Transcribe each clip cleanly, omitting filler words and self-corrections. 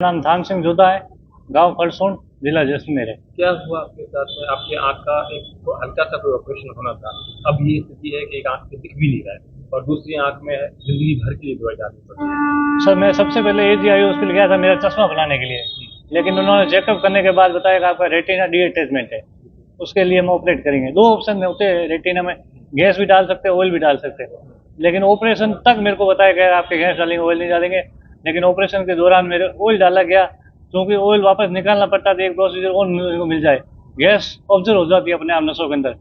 नाम धाम सिंह जोधा है, गांव फलसून, जिला जैसलमेर है। क्या हुआ आपके साथ में? आपके आंख का एक हल्का सा कोई ऑपरेशन होना था, अब ये स्थिति है कि एक आंख से दिख भी नहीं रहा है और दूसरी आंख में जिंदगी भर के लिए दवाई डालनी पड़ती है। सर, मैं सबसे पहले AGI हॉस्पिटल गया था मेरा चश्मा बनाने के लिए, लेकिन उन्होंने चेकअप करने के बाद बताया कि आपका रेटिना डीअटैचमेंट है, उसके लिए हम ऑपरेट करेंगे। दो ऑप्शन में होते हैं रेटिना में, गैस भी डाल सकते हैं, ऑयल भी डाल सकते हैं, लेकिन ऑपरेशन तक मेरे को बताया गया आपके गैस डालेंगे, ऑयल नहीं डालेंगे। लेकिन ऑपरेशन के दौरान मेरे ऑयल डाला गया, क्योंकि ऑयल वापस निकालना पड़ता था, एक प्रोसीजर और मिल जाए, गैस ऑब्जर्व हो जाती है अपने आप नसों के अंदर।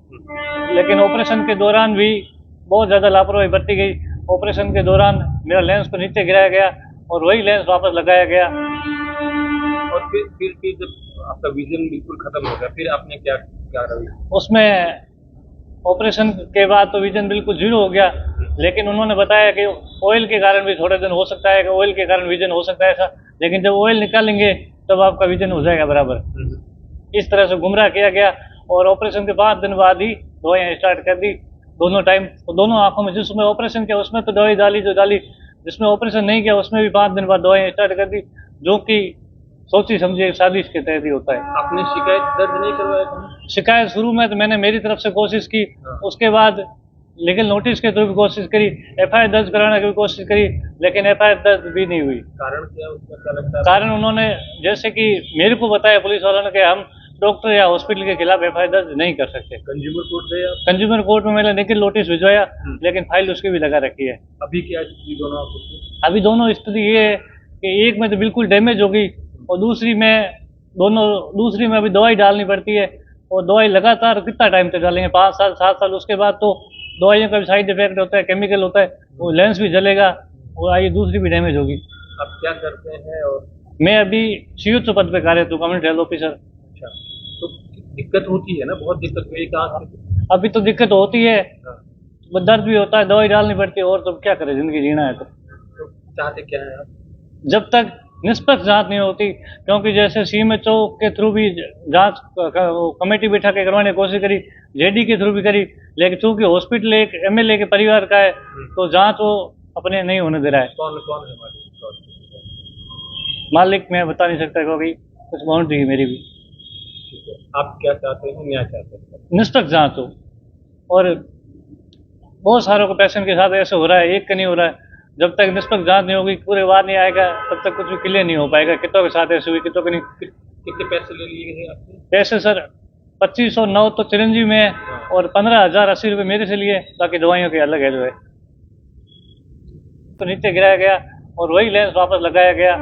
लेकिन ऑपरेशन के दौरान भी बहुत ज़्यादा लापरवाही बरती गई। ऑपरेशन के दौरान मेरा लेंस को नीचे गिराया गया और वही लेंस वापस लगाया गया। और फिर जब आपका विजन बिल्कुल खत्म हो गया, फिर आपने क्या क्या रवैया? उसमें ऑपरेशन के बाद तो विजन बिल्कुल जीरो हो गया, लेकिन उन्होंने बताया कि ऑयल के कारण भी थोड़े दिन हो सकता है, कि ऑयल के कारण विजन हो सकता है ऐसा, लेकिन जब ऑयल निकालेंगे तब आपका विजन हो जाएगा बराबर। इस तरह से गुमराह किया गया और ऑपरेशन के 5 दिन बाद ही दवाइयाँ स्टार्ट कर दी, दोनों टाइम, दोनों आंखों में। जिसमें ऑपरेशन किया उसमें तो दवाई डाली जो डाली, जिसमें ऑपरेशन नहीं किया उसमें भी 5 दिन बाद दवाइयाँ स्टार्ट कर दी, जो कि सोची समझी साजिश के तहत ही होता है। आपने शिकायत दर्ज नहीं करवाया था? शिकायत शुरू में तो मैंने मेरी तरफ से कोशिश की, उसके बाद लीगल नोटिस के थ्रू भी कोशिश करी, FIR दर्ज कराने की भी कोशिश करी, लेकिन FIR दर्ज भी नहीं हुई। कारण क्या उसमें क्या लगता है? कारण उन्होंने जैसे कि मेरे को बताया पुलिस वालों ने कि हम डॉक्टर या हॉस्पिटल के खिलाफ FIR दर्ज नहीं कर सकते। कंज्यूमर कोर्ट गए आप? कंज्यूमर कोर्ट में मैंने लीगल नोटिस भिजवाया, लेकिन फाइल उसकी भी लगा रखी है। अभी क्या स्थिति दोनों आपको? अभी दोनों स्थिति ये है कि एक में तो बिल्कुल डैमेज हो गई और दूसरी में अभी दवाई डालनी पड़ती है, और दवाई लगातार कितना टाइम तक डालेंगे, 5 साल 7 साल, उसके बाद तो दवाइयों का भी साइड इफेक्ट होता है, केमिकल होता है, वो लेंस भी जलेगा और आई दूसरी भी डैमेज होगी। आप क्या करते हैं? और मैं अभी CHO पद पे कार्यरत हूँ, कम्युनिटी हेल्थ ऑफिसर। अच्छा, तो दिक्कत होती है ना, बहुत दिक्कत हुई कहाँ से? अभी तो दिक्कत होती है, दर्द भी होता है, दवाई डालनी पड़ती है, और तो क्या करें, जिंदगी जीना है तो चाहते क्या है आप? जब तक निष्पक्ष जांच नहीं होती, क्योंकि जैसे CMHO के थ्रू भी जांच कमेटी बैठा के करवाने की कोशिश करी, JD के थ्रू भी करी, लेकिन चूंकि हॉस्पिटल एक MLA के परिवार का है, तो जांच वो अपने नहीं होने दे रहा है। कौन कौन है मालिक मैं बता नहीं सकता, क्योंकि कुछ बाउंड्री है मेरी भी। ठीक है, आप क्या चाहते हैं, न्याय चाहते हैं? निष्पक्ष जांच हो, और बहुत सारों को पेशेंट के साथ ऐसे हो रहा है, एक का नहीं हो रहा है। जब तक निष्पक्ष जांच नहीं होगी, पूरे बार नहीं आएगा, तब तक कुछ भी क्लियर नहीं हो पाएगा। कितों के साथ ऐसे हुई, कितों के नहीं। कितने पैसे ले लिए गए आपसे? पैसे सर 2509 तो चिरंजीवी में है, और 15,080 रुपये मेरे से लिए, बाकी दवाइयों के अलग है जो है। तो नीचे गिराया गया और वही लेंस वापस लगाया गया।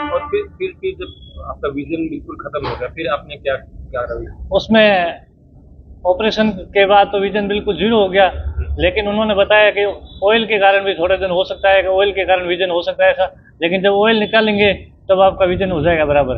और फिर जब आपका विजन बिल्कुल खत्म हो गया, फिर आपने क्या क्या रवैया? उसमें ऑपरेशन के बाद तो विजन बिल्कुल जीरो हो गया, लेकिन उन्होंने बताया कि ऑयल के कारण भी थोड़े दिन हो सकता है, कि ऑयल के कारण विजन हो सकता है ऐसा, लेकिन जब ऑयल निकालेंगे तब आपका विजन हो जाएगा बराबर।